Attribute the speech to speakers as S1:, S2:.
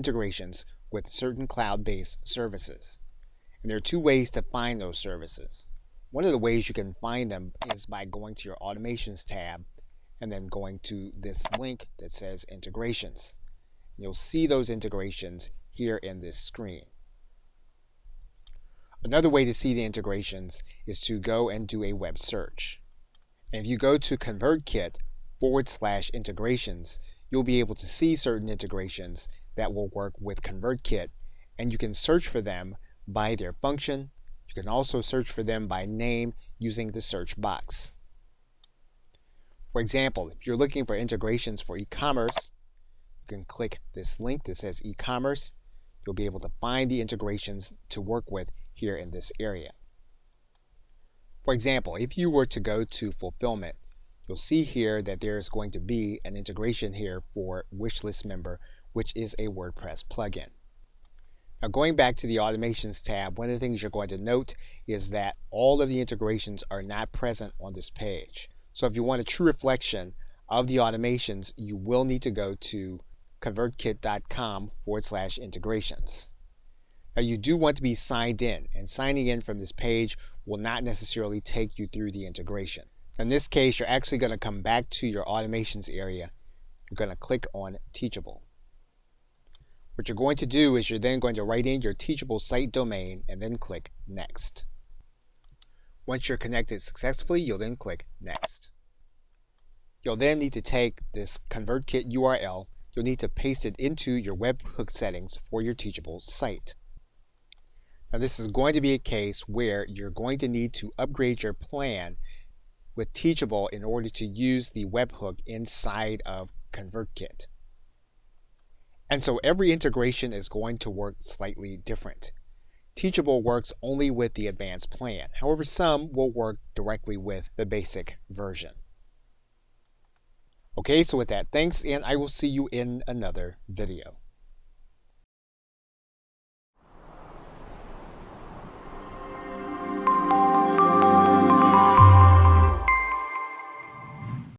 S1: integrations with certain cloud-based services. And there are two ways to find those services. One of the ways you can find them is by going to your Automations tab and then going to this link that says Integrations. You'll see those integrations here in this screen. Another way to see the integrations is to go and do a web search. And if you go to ConvertKit/integrations, you'll be able to see certain integrations that will work with ConvertKit, and you can search for them by their function. You can also search for them by name using the search box. For example, if you're looking for integrations for e-commerce, you can click this link that says e-commerce. You'll be able to find the integrations to work with here in this area. For example, if you were to go to fulfillment, you'll see here that there's going to be an integration here for Wishlist Member, which is a WordPress plugin. Now, going back to the Automations tab, one of the things you're going to note is that all of the integrations are not present on this page. So if you want a true reflection of the automations, you will need to go to convertkit.com/integrations. Now, you do want to be signed in, and signing in from this page will not necessarily take you through the integration. In this case, you're actually going to come back to your Automations area. You're going to click on Teachable. What you're going to do is you're then going to write in your Teachable site domain and then click Next. Once you're connected successfully, you'll then click Next. You'll then need to take this ConvertKit URL. You'll need to paste it into your webhook settings for your Teachable site. Now, this is going to be a case where you're going to need to upgrade your plan with Teachable in order to use the webhook inside of ConvertKit. And so every integration is going to work slightly different. Teachable works only with the advanced plan. However, some will work directly with the basic version. Okay, so with that, thanks, and I will see you in another video.